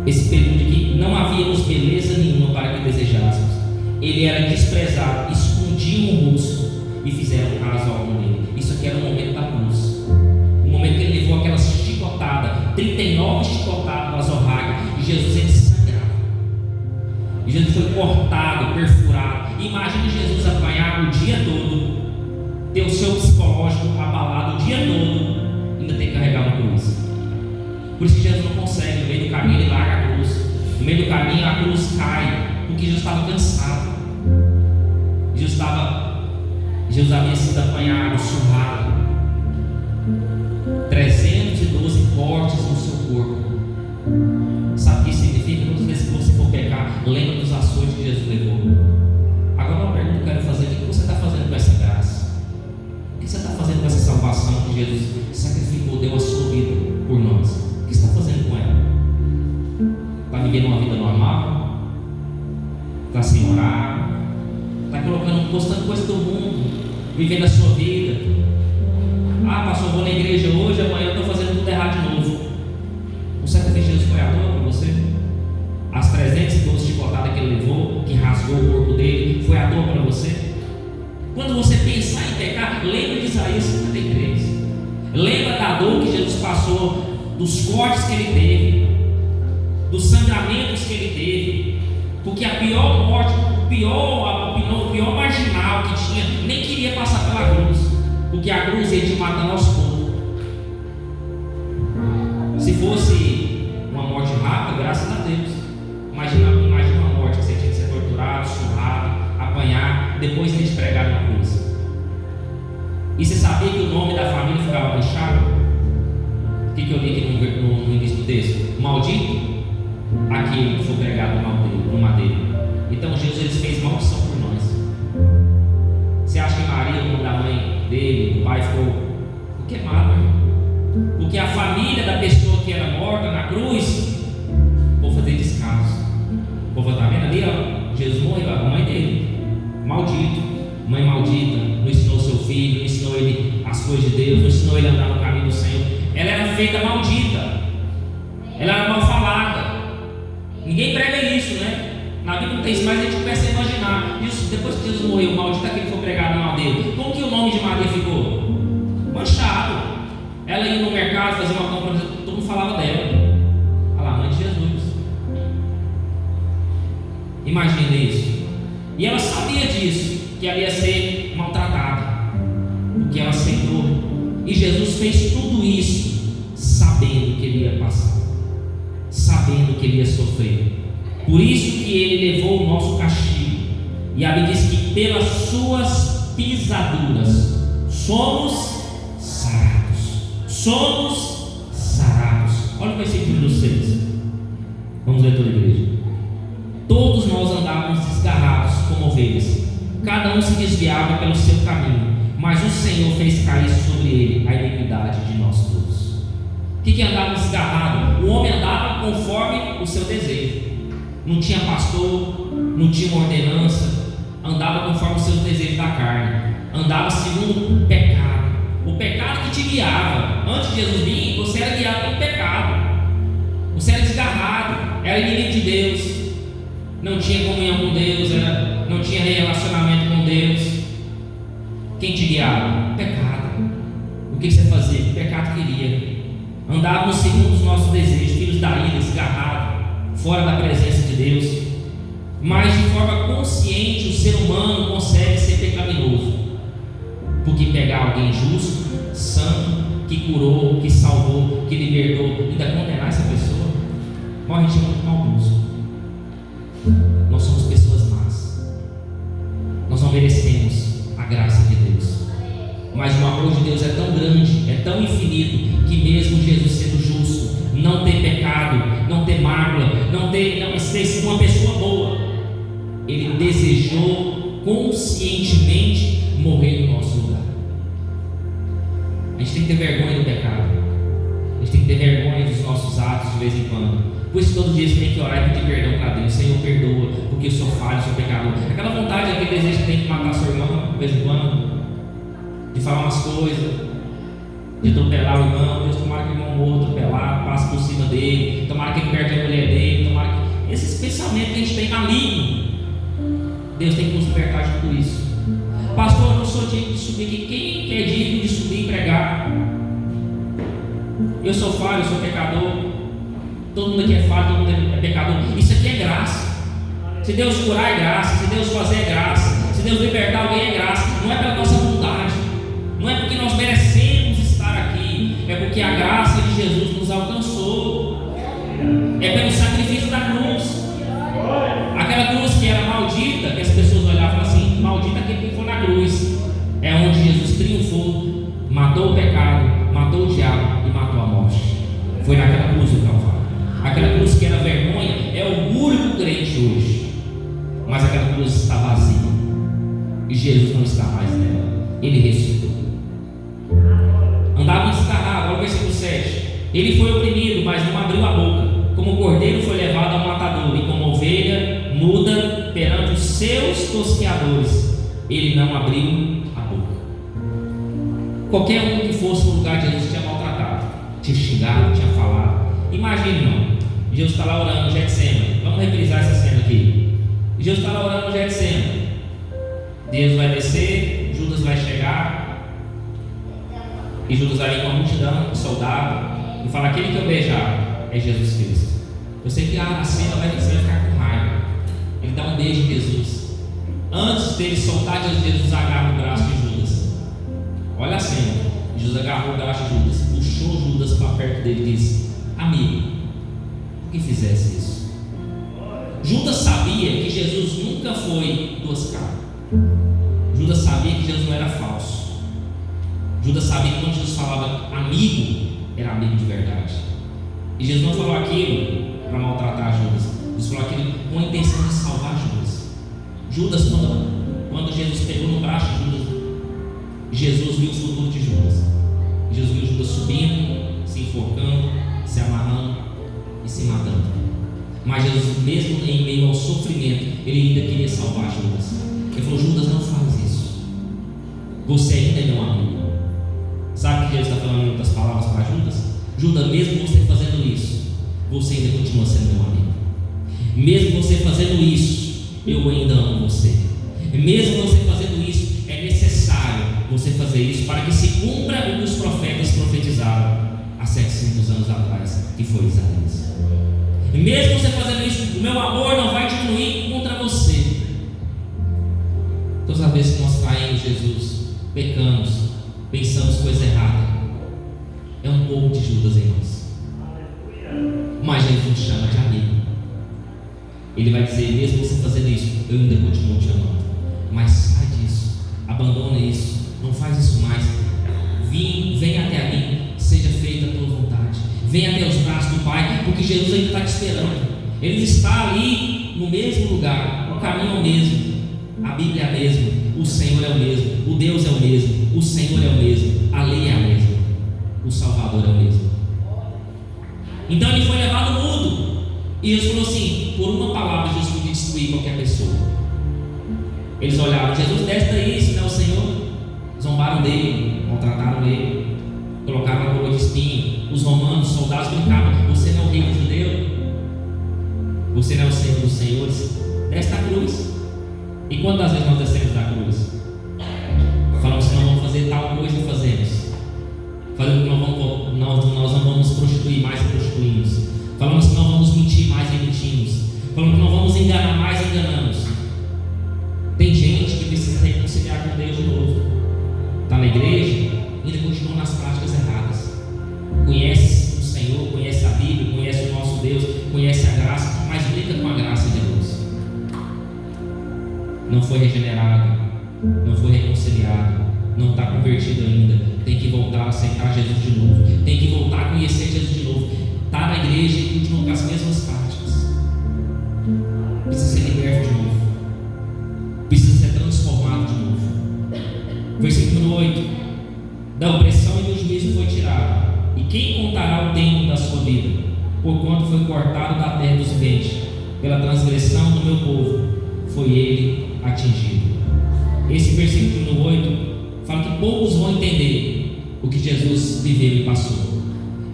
Esse prelúdio aqui, não havíamos beleza nenhuma para que desejássemos. Ele era desprezado, escondiam o rosto e fizeram caso algum dele. Isso aqui era o momento da cruz, o momento que ele levou aquela chicotada, 39 chicotadas no azorrague, e Jesus ele sangrava. E Jesus foi cortado, perfurado. Imagine Jesus apanhar o dia todo, ter o seu psicológico abalado o dia todo, ainda ter que carregar uma cruz. Por isso que Jesus não consegue, no meio do caminho ele larga a cruz. No meio do caminho a cruz cai, porque Jesus estava cansado. Jesus havia sido apanhado, surrado. 312 cortes no seu corpo. Sabe o que isso significa? Todas as vezes que você for pecar, lembra dos açoites que Jesus levou. Agora uma pergunta que eu quero fazer: o que você está fazendo com essa graça? O que você está fazendo com essa salvação que Jesus sacrificou, deu a sua vida por nós? O que você está fazendo com ela? Está vivendo uma vida normal? Está sem orar? Está postando coisa do mundo, vivendo a sua vida? Ah, pastor, vou na igreja hoje, amanhã eu estou fazendo tudo errado de novo. O sacrifício de Jesus foi à toa para você? As 312 chicotadas que ele levou, que rasgou o corpo dele, foi à toa para você? Quando você pensar em pecar, lembra de Isaías 53. Lembra da dor que Jesus passou, dos cortes que ele teve, dos sangramentos que ele teve, porque a pior morte, o pior marginal que tinha, nem queria passar pela cruz, porque a cruz ia te matando aos poucos. Se fosse uma morte rápida, graças a Deus. Imagina uma morte que você tinha que ser torturado, surrado, apanhar, depois de te pregar na cruz. E você sabia que o nome da família ficava manchado? O que eu li aqui no início do texto? Maldito aquele que foi pregado no madeiro. Então Jesus fez maldição por nós. Você acha que Maria, o nome da mãe dele, do pai, ficou queimado, irmão? Porque a família da pessoa que era morta na cruz, vou fazer descaso. O povo está vendo ali, ó, Jesus morreu, a mãe dele, maldito, mãe maldita, não ensinou seu filho, não ensinou ele as coisas de Deus, não ensinou ele a andar no caminho do Senhor. Ela era feita maldita, ela era mal falada. Ninguém prega isso, né? Na Bíblia não tem isso, mas a gente começa a imaginar. Isso, depois que Jesus morreu, maldito aquele que foi pregado no madeiro. Como que o nome de Maria ficou? Manchado. Ela ia no mercado fazer uma compra, todo mundo falava dela. Olha lá, mãe de Jesus. Imagina isso. E ela sabia disso, que ela ia ser maltratada, porque ela aceitou. E Jesus fez tudo isso sabendo que ele ia passar, sabendo que ele ia sofrer. Por isso que ele levou o nosso castigo. E a Bíblia diz que pelas suas pisaduras somos sarados. Somos sarados. Olha o versículo 6. Vamos ler toda a igreja. Todos nós andávamos desgarrados como ovelhas, cada um se desviava pelo seu caminho, mas o Senhor fez cair sobre ele a iniquidade de nós todos. O que andava desgarrado? O homem andava conforme o seu desejo. não tinha pastor, não tinha uma ordenança, andava conforme os seus desejos da carne, andava segundo o pecado. O pecado que te guiava. Antes de Jesus vir, você era guiado pelo pecado. Você era desgarrado, era inimigo de Deus, não tinha comunhão com Deus, não tinha relacionamento com Deus. Quem te guiava? O pecado. O que você fazia? O pecado queria. Andávamos segundo os nossos desejos, filhos da ira, desgarrados, fora da presença de Deus. Mas de forma consciente, o ser humano consegue ser pecaminoso. Porque pegar alguém justo, santo, que curou, que salvou, que libertou, ainda condenar essa pessoa, morre de muito maldoso. Nós somos pessoas más. Nós não merecemos a graça de Deus. Mas o amor de Deus é tão grande, é tão infinito, que mesmo Jesus sendo justo, não ter pecado, não ter mácula, não ser uma pessoa boa, Ele desejou conscientemente morrer no nosso lugar. A gente tem que ter vergonha do pecado. A gente tem que ter vergonha dos nossos atos de vez em quando. Por isso todo dia você tem que orar e pedir perdão para Deus. Senhor, perdoa, porque eu sou falho, sou pecador. Aquela vontade, aquele desejo que tem que matar seu irmão de vez em quando, de falar umas coisas, de atropelar o irmão. Deus, tomara que o irmão morra atropelado, passe por cima dele, tomara que ele perde a mulher dele, tomara que... Esses pensamentos que a gente tem maligno, Deus tem que nos libertar de tudo isso. Pastor, eu não sou digno de subir aqui. Quem que é digno de subir e pregar? Eu sou falho, eu sou pecador. Todo mundo aqui é falho, todo mundo é pecador. Isso aqui é graça. Se Deus curar é graça, se Deus fazer é graça, se Deus libertar alguém é graça. Não é pela nossa vontade, não é porque nós merecemos estar aqui, é porque a graça de Jesus nos alcançou. É pelo sacrifício da cruz. Aquela cruz que era maldita, que as pessoas olhavam e falavam assim: maldita aquele que foi na cruz. É onde Jesus triunfou, matou o pecado, matou o diabo e matou a morte. Foi naquela cruz do Calvário. Aquela cruz que era vergonha é orgulho do crente hoje. Mas aquela cruz está vazia e Jesus não está mais nela. Ele ressuscitou. Andava desgarrado. Olha o versículo 7. Ele foi oprimido, mas não abriu a boca. Como o cordeiro foi levado ao matador, e como ovelha muda perante os seus tosqueadores, ele não abriu a boca. Qualquer um que fosse no lugar de Jesus tinha maltratado, tinha xingado, tinha falado. Imagine, irmão, Jesus está lá orando no Getsemane. Vamos reprisar essa cena aqui. Jesus está lá orando no Getsemane. Deus vai descer, Judas vai chegar, e Judas vai vir com uma multidão de soldados e fala: aquele que eu beijar é Jesus Cristo. Eu sei que a cena vai ficar com raiva. Ele dá um beijo em Jesus. Antes dele soltar, Jesus agarra o braço de Judas. Olha a cena. Jesus agarrou o braço de Judas, puxou Judas para perto dele e disse: amigo, por que fizesse isso? Judas sabia que Jesus nunca foi duas caras. Judas sabia que Jesus não era falso. Judas sabia que quando Jesus falava amigo, era amigo de verdade. E Jesus não falou aquilo para maltratar Judas. Jesus falou aquilo com a intenção de salvar Judas. Judas, quando Jesus pegou no braço de Judas, Jesus viu o futuro de Judas. Jesus viu Judas subindo, se enforcando, se amarrando e se matando. Mas Jesus, mesmo em meio ao sofrimento, ele ainda queria salvar Judas. Ele falou: Judas, não faz isso. Você ainda é meu amigo. Sabe o que Jesus está falando em outras palavras para Judas? Judas, mesmo você fazendo isso, você ainda continua sendo meu amigo. Mesmo você fazendo isso, eu ainda amo você. Mesmo você fazendo isso, é necessário você fazer isso para que se cumpra o que os profetas profetizaram há 700 anos atrás, que foi Isaías. Mesmo você fazendo isso, o meu amor não vai diminuir contra você. Todas as vezes que nós traímos Jesus, pecamos, pensamos coisa errada, é um pouco de Judas em nós. Mas Jesus nos chama de amigo. Ele vai dizer: mesmo você fazendo isso, eu ainda continuo te amando. Mas sai disso, abandona isso, não faz isso mais. Vem até mim, seja feita a tua vontade. Vem até os braços do Pai, porque Jesus ainda está te esperando. Ele está ali no mesmo lugar, o caminho é o mesmo, a Bíblia é a mesma, o Senhor é o mesmo, o Deus é o mesmo, o Senhor é o mesmo, a lei é a mesma, o Salvador é o mesmo. Então ele foi levado mudo E Jesus falou assim: por uma palavra Jesus podia destruir qualquer pessoa. Eles olharam: Jesus, desce daí, se não é o Senhor. Zombaram dele, maltrataram ele, colocaram uma coroa de espinho. Os romanos, os soldados brincavam: você não é o rei do judeu? Você não é o Senhor dos senhores? Desce da cruz. E quantas vezes nós descemos da cruz? Falamos que não vamos fazer tal coisa e fazemos. Falamos que nós não vamos prostituir mais e prostituímos. Falamos que não vamos mentir mais e mentimos. Falamos que não vamos enganar mais e enganamos. Tem gente que precisa reconciliar com Deus de novo. Está na igreja e ainda continua nas práticas erradas. Conhece o Senhor, conhece a Bíblia, conhece o nosso Deus, conhece a graça, mas brinca com a graça de Deus. Não foi regenerado, não foi reconciliado, não está convertido ainda. Tem que voltar a aceitar Jesus de novo. Tem que voltar a conhecer Jesus de novo. Está na igreja e continua com as mesmas práticas. Precisa ser liberto de novo. Precisa ser transformado de novo. Versículo 8: da opressão e do juízo foi tirado. E quem contará o tempo da sua vida? Porquanto foi cortado da terra dos viventes. Pela transgressão do meu povo foi ele atingido. Esse versículo 8 fala que poucos vão entender o que Jesus viveu e passou.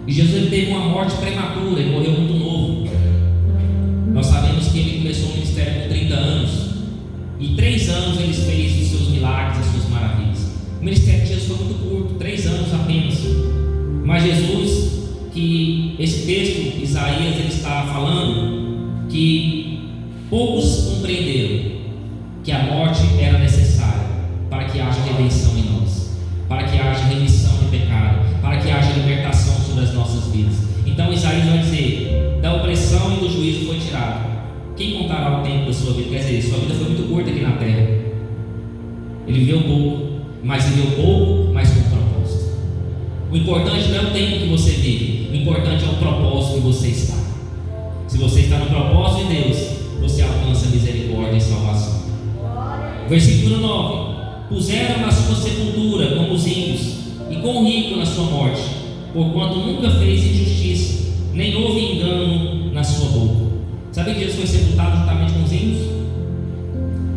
E Jesus ele teve uma morte prematura, ele morreu muito novo. Nós sabemos que ele começou o ministério com 30 anos. E 3 anos ele fez os seus milagres, as suas maravilhas. O ministério de Jesus foi muito curto, 3 anos apenas. Mas Jesus, que esse texto, Isaías, ele está falando que poucos compreenderam que a morte era necessária para que haja redenção em nós, para que haja remissão de pecado, para que haja libertação sobre as nossas vidas. Então Isaías vai dizer: da opressão e do juízo foi tirado. Quem contará o tempo da sua vida? Quer dizer, sua vida foi muito curta aqui na terra. Ele viveu pouco, mas com propósito. O importante não é o tempo que você vive, o importante é o propósito que você está. Se você está no propósito de Deus, você alcança misericórdia e salvação. Versículo 9: puseram na sua sepultura como os ímpios, e com o rico na sua morte, porquanto nunca fez injustiça, nem houve engano na sua boca. Sabe que Jesus foi sepultado juntamente com os ímpios?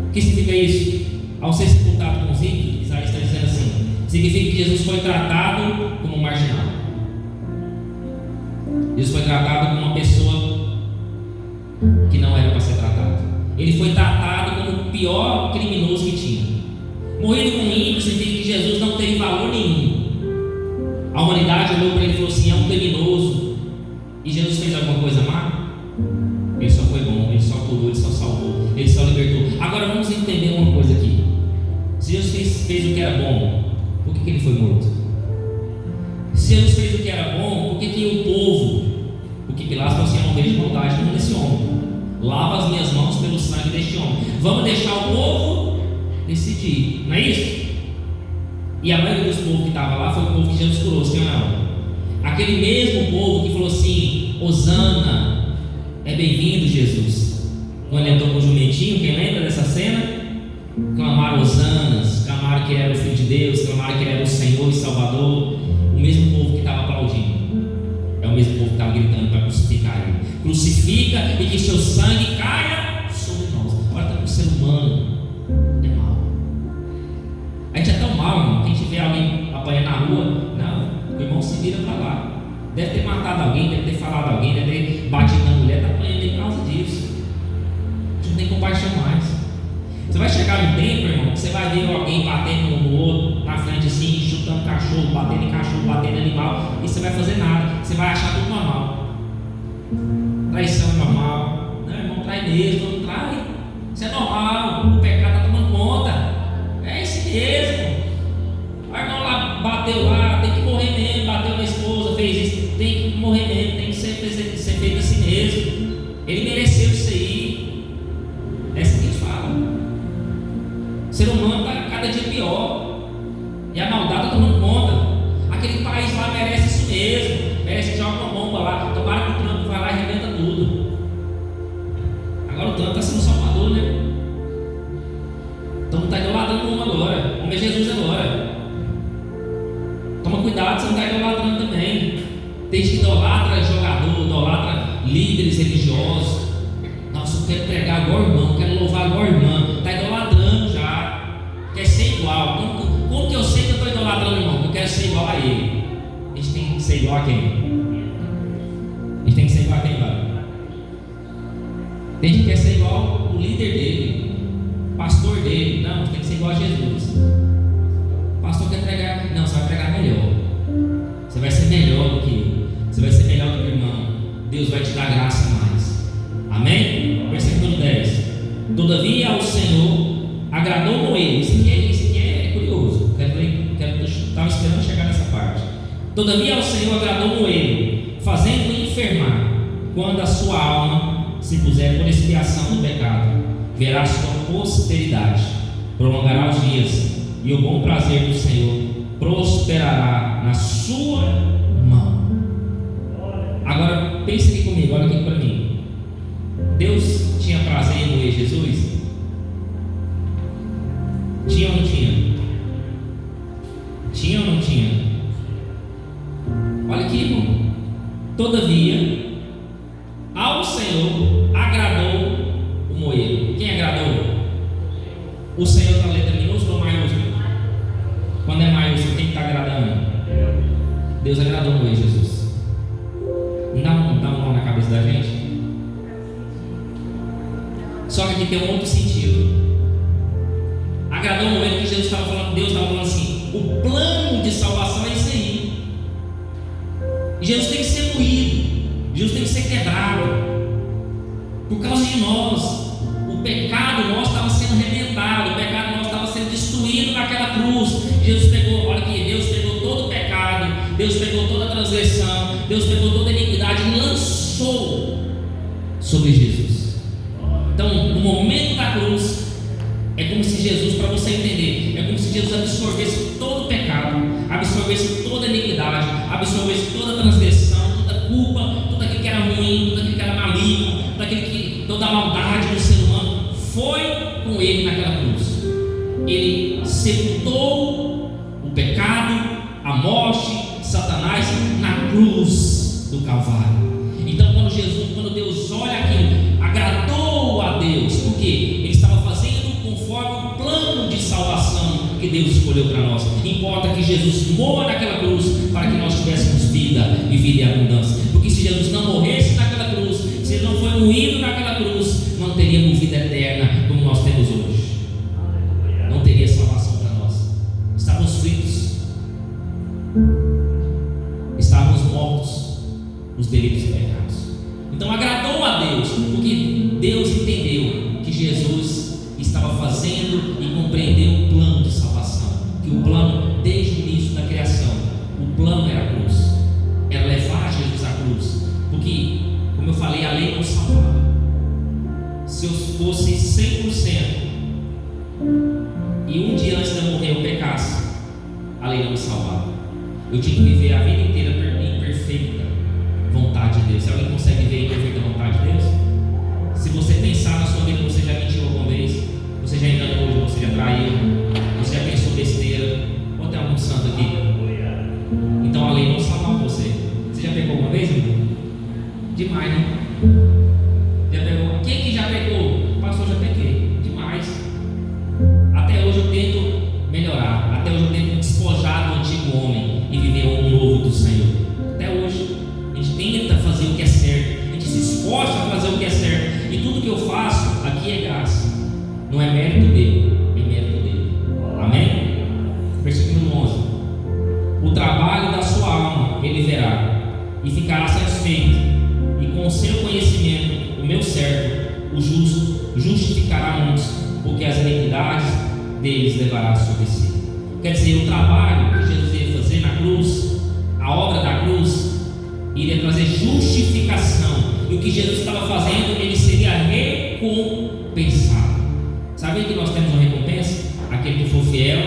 O que significa isso? Ao ser sepultado com os ímpios, Isaías está dizendo assim: significa que Jesus foi tratado como marginal. Jesus foi tratado como uma pessoa que não era para ser tratado. Ele foi tratado como o pior criminoso que tinha. Morrido com ímpio significa que Jesus não teve valor nenhum. A humanidade olhou para ele e falou assim: é um criminoso. E Jesus fez alguma coisa má? Ele só foi bom, ele só curou, ele só salvou, ele só libertou. Agora vamos entender uma coisa aqui. Se Jesus fez o que era bom, por que ele foi morto? Se Jesus fez o que era bom, por que o povo? Porque Pilatos falou assim: eu não vejo maldade nenhuma nesse homem. Lava as minhas mãos pelo sangue deste homem. Vamos deixar o povo decidir, não é isso? E a maioria dos povos que estava lá foi o povo que Jesus curou, sim ou não? Aquele mesmo povo que falou assim: Hosana, é bem-vindo Jesus. Quando ele entrou com o jumentinho, quem lembra dessa cena? Clamaram hosanas, clamaram que ele era o Filho de Deus, clamaram que ele era o Senhor e Salvador. O mesmo povo que estava aplaudindo é o mesmo povo que estava gritando para crucificar ele. Crucifica e que seu sangue caia sobre nós. Olha, está com o ser humano é mal. A gente é tão mal, irmão, que a gente vê alguém apanhando na rua, não, o irmão se vira para lá. Deve ter matado alguém, deve ter falado alguém, deve ter batido na mulher, está apanhando por causa disso. A gente não tem compaixão mais. Você vai chegar num tempo, irmão, que você vai ver alguém batendo no outro, na frente assim, chutando cachorro, batendo em animal, e você vai fazer nada, você vai achar tudo normal. Traição é normal. Não, irmão, trai mesmo, não trai. Isso é normal, o pecado está tomando conta. É isso mesmo. O irmão lá bateu lá, tem que morrer mesmo, bateu na esposa, fez isso, tem que morrer mesmo, tem que ser feito assim mesmo. Ele mereceu isso aí. É assim que a gente fala. O ser humano está cada dia pior. E a maldade está tomando conta. Aquele país lá merece isso mesmo. Merece que joga uma bomba lá. Tomara que o Trump vai lá e arrebenta tudo. Agora o Trump está sendo salvador, né? Então não está idolatrando um agora. Vamos ver Jesus agora. Toma cuidado, você não está idolatrando também. Tem gente que idolatra jogador, idolatra líderes religiosos. Nossa, eu quero pregar igual irmão, quero louvar igual irmã. Está idolatrando já, quer ser igual. Como que eu sei que eu estou idolatrando, irmão? Eu quero ser igual a ele. A gente tem que ser igual a quem? A gente tem que ser igual a quem, vai? Tem gente que quer ser igual o líder dele, o pastor dele. Não, tem que ser igual a Jesus. O pastor quer pregar, não, você vai pregar melhor. Você vai ser melhor do que ele. Você vai ser melhor do que o irmão. Deus vai te dar graça mais. Amém? Versículo 10. Todavia ao Senhor agradou Moisés. Isso aqui é curioso. Estava esperando chegar nessa parte. Todavia ao Senhor agradou Moisés, fazendo-o enfermar. Quando a sua alma se puser por expiação do pecado, verá sua posteridade, prolongará os dias, e o bom prazer do Senhor prosperará na sua mão. Agora pense aqui comigo, olha aqui para mim. Deus tinha prazer em moer Jesus? Tinha ou não tinha? Tinha ou não tinha? Olha aqui, irmão. Todavia, ao Senhor agradou o moer. Quem agradou? O Senhor está letra minúscula ou maiúscula? Quando é maiúscula, quem está agradando? Deus agradou o moer Jesus. Não dá um nó na cabeça da gente? Só que aqui tem um outro sentido. Agradou o moer que Jesus estava falando, Deus estava falando assim: o plano de salvação é isso aí. Jesus tem que ser moído, Jesus tem que ser quebrado. Por causa de nós, o pecado nosso estava sendo arrebentado, o pecado nosso estava sendo destruído naquela cruz. Jesus pegou, olha aqui, Deus pegou todo o pecado, Deus pegou toda a transgressão, Deus pegou toda a iniquidade e lançou sobre Jesus. Então, no momento da cruz, é como se Jesus, para você entender, é como se Jesus absorvesse todo o pecado, absorvesse toda a iniquidade, absorvesse toda a transgressão, toda a culpa, tudo aquilo que era ruim, tudo aquilo que era maligno, toda a maldade do ser humano, foi com ele naquela cruz. Ele sepultou o pecado, a morte, Satanás na cruz do Calvário. Então, quando Deus olha aquilo, agradou a Deus, porque Ele estava fazendo conforme o plano de salvação que Deus escolheu para nós. Importa que Jesus morra naquela cruz para que nós tivéssemos vida e vida em abundância. Porque se Jesus não morresse naquela cruz, se Ele não foi moído naquela cruz, não teríamos vida eterna como nós temos hoje. Não teria salvação para nós. Estávamos fritos, estávamos mortos nos delitos e pecados. Então agradou a Deus, porque Deus entendeu que Jesus estava fazendo e compreendeu o plano de salvação. Que o plano, desde o início da criação, o plano era a cruz, era levar Jesus à cruz. Porque, como eu falei, a lei não salvava. Se eu fosse 100% e um dia antes de eu morrer eu pecasse, a lei não me salvava. Eu tinha que viver a vida inteira em perfeita vontade de Deus. Alguém consegue ver em perfeita vontade de Deus? Se você pensar na sua vida, você já mentiu alguma vez, você já enganou, você já traiu, você já pensou besteira, ou tem algum santo aqui? Então a lei não salva você. Você já pecou alguma vez, irmão? Demais, né? Já pegou? Quem que já pecou? Pastor, já pequei. Demais. Até hoje eu tento melhorar. Até hoje eu tento despojar do antigo homem e viver um novo do Senhor. Até hoje a gente tenta fazer o que é certo, a gente se esforça a fazer o que é certo. E tudo que eu faço aqui é graça. Não é mérito dele, é mérito dele. Amém? Versículo 11. O trabalho da sua alma ele verá e ficará satisfeito. E com o seu conhecimento, o meu servo, o justo, justificará muitos, porque as iniquidades deles levará sobre si. Quer dizer, o trabalho que Jesus ia fazer na cruz, a obra da cruz, iria trazer justificação. E o que Jesus estava fazendo, ele seria recompensado. Sabe que nós temos uma recompensa? Aquele que for fiel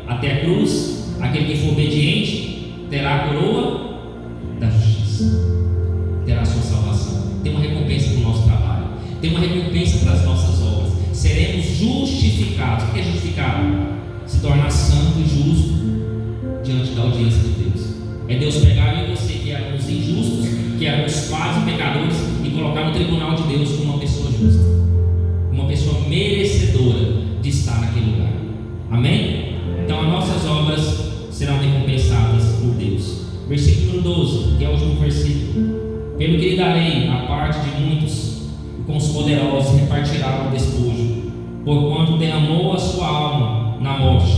até a cruz, aquele que for obediente, terá a coroa da justiça, terá a sua salvação. Tem uma recompensa para o nosso trabalho, tem uma recompensa para as nossas obras. Seremos justificados. O que é justificado? Se tornar santo e justo diante da audiência de Deus. É Deus pegar eu e você, que éramos injustos, que éramos quase pecadores, e tribunal de Deus como uma pessoa justa, uma pessoa merecedora de estar naquele lugar. Amém? Então as nossas obras serão recompensadas por Deus. Versículo número 12, que é o último versículo. Pelo que lhe darei a parte de muitos, e com os poderosos repartirá o despojo, porquanto derramou a sua alma na morte,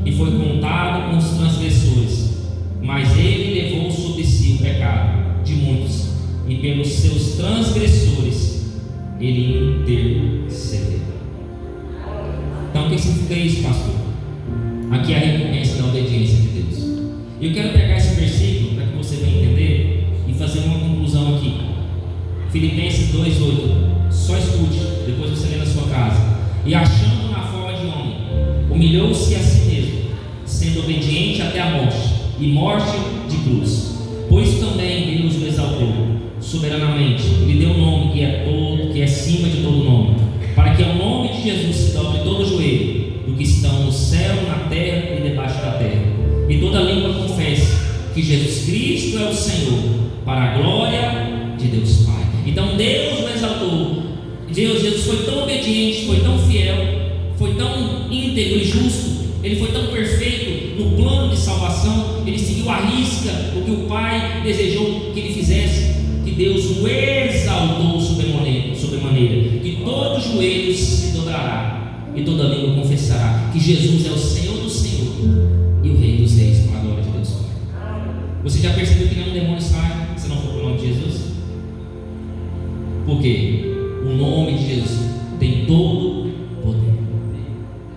e foi contado com os transgressores. Mas ele levou sobre si o pecado de muitos, e pelos seus transgressores ele intercedeu. Então o que significa isso, pastor? Aqui é a recompensa da obediência de Deus. E eu quero pegar esse versículo para que você venha entender e fazer uma conclusão aqui. Filipenses 2:8. Só escute, depois você lê na sua casa. E achando na forma de homem, humilhou-se a si mesmo, sendo obediente até a morte, e morte de cruz. Por isso também Deus o exaltou soberanamente, lhe deu um nome que é acima de todo nome, para que ao nome de Jesus se dobre todo o joelho, do que estão no céu, na terra e debaixo da terra, e toda língua confesse que Jesus Cristo é o Senhor, para a glória de Deus Pai. Então Deus o exaltou. Jesus foi tão obediente, foi tão fiel, foi tão íntegro e justo, ele foi tão perfeito no plano de salvação, ele seguiu à risca o que o Pai desejou que ele fizesse, que Deus o exaltou sobremaneira, que todo joelho se dobrará e toda língua confessará que Jesus é o Senhor do Senhor e o Rei dos Reis, para a glória de Deus Pai. Você já percebeu que nenhum demônio sai se não for pelo nome de Jesus? Por quê? O nome de Jesus tem todo o poder.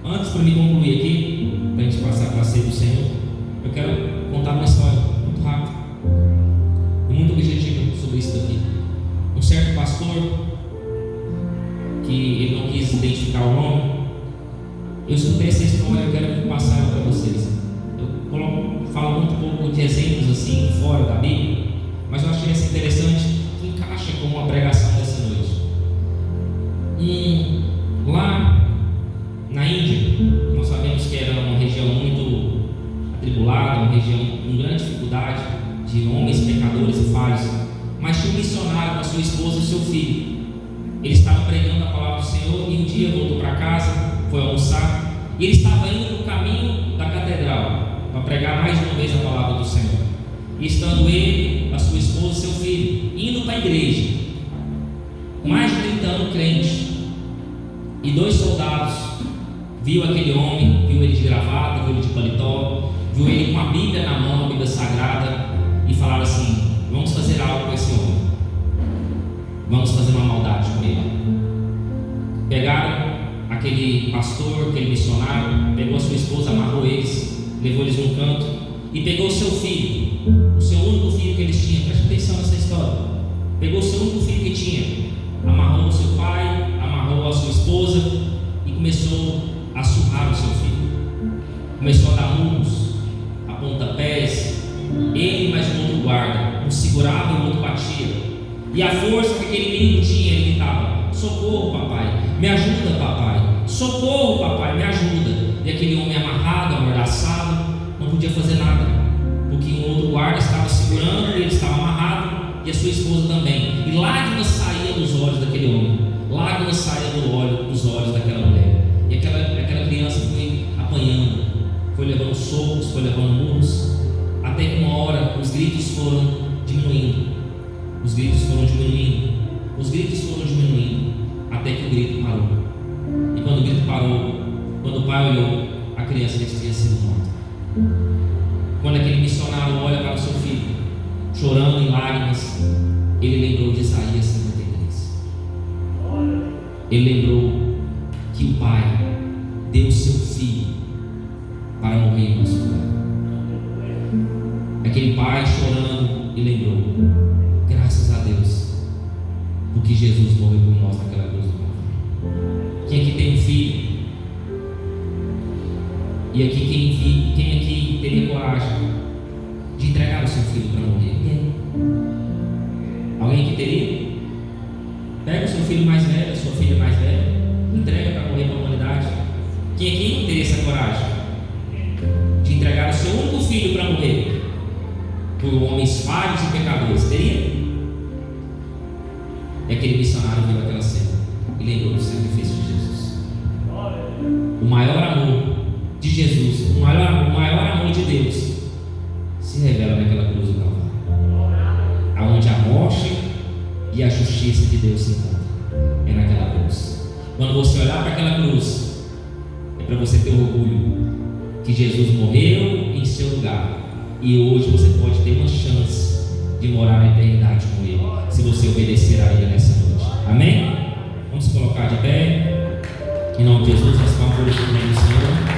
Antes, para me concluir aqui, para a gente passar para a ceia do Senhor, eu quero contar uma história muito rápida e muito objetiva sobre isso daqui. Um certo pastor, que ele não quis identificar o nome, eu escutei essa história, eu quero passar ela para vocês. Eu falo muito pouco de exemplos assim, fora da Bíblia, mas eu achei essa interessante, que encaixa com uma pregação dessa noite. Lá na Índia, nós sabemos que era uma região muito atribulada, uma região com grande dificuldade, de homens pecadores e falhos, mas tinha um missionário com a sua esposa e seu filho. Ele estava pregando a palavra do Senhor e um dia voltou para casa, foi almoçar, e ele estava indo no caminho da catedral para pregar mais uma vez a palavra do Senhor. E estando ele, a sua esposa e seu filho indo para a igreja, mais de 30 anos crente, e 2 soldados viu aquele homem, viu ele de gravata, viu ele de paletó, viu ele com a Bíblia na mão, a Bíblia Sagrada, e falaram assim: vamos fazer algo com esse homem, vamos fazer uma maldade com ele. Pegaram aquele pastor, aquele missionário, pegou a sua esposa, amarrou eles, levou eles num canto e pegou o seu filho, o seu único filho que eles tinham. Preste atenção nessa história. Pegou o seu único filho que tinha, amarrou o seu pai, amarrou a sua esposa e começou a surrar o seu filho. Começou a dar murros, a pontapés, ele mais um outro guarda, um segurava e o outro batia. E a força que aquele menino tinha, ele gritava: socorro, papai, me ajuda, papai, socorro, papai, me ajuda. E aquele homem amarrado, amordaçado, não podia fazer nada, porque um outro guarda estava segurando, ele estava amarrado, e a sua esposa também. E lágrimas saíam dos olhos daquele homem, lágrimas saíam dos olhos daquela mulher. E aquela criança foi apanhando, foi levando socos, foi levando murros, até que uma hora os gritos foram diminuindo. Os gritos foram diminuindo, os gritos foram diminuindo, até que o grito parou. E quando o grito parou, quando o pai olhou, a criança já tinha sido morta. Quando aquele missionário olha para o seu filho, chorando em lágrimas, ele lembrou de Isaías 53. Ele lembrou que o pai deu o seu filho para morrer em nosso lugar. Aquele pai chorando e lembrou: graças a Deus, porque Jesus morreu por nós naquela cruz do Calvário. Quem aqui tem um filho? E aqui quem aqui teria coragem de entregar o seu filho para morrer? Ninguém. Alguém que teria? Pega o seu filho mais velho, a sua filha mais velha, entrega para morrer para a humanidade. Quem aqui não teria essa coragem de entregar o seu único filho para morrer por homens falhos e pecadores? Teria? É aquele missionário maior amor de Jesus, o maior amor de Deus se revela naquela cruz do Calvário, aonde a morte e a justiça de Deus se encontram. É naquela cruz. Quando você olhar para aquela cruz, é para você ter orgulho que Jesus morreu em seu lugar, e hoje você pode ter uma chance de morar na eternidade com Ele, se você obedecer a Ele nessa noite. Amém? Vamos se colocar de pé. Em nome de Jesus, nós vamos glorificar o nome do Senhor.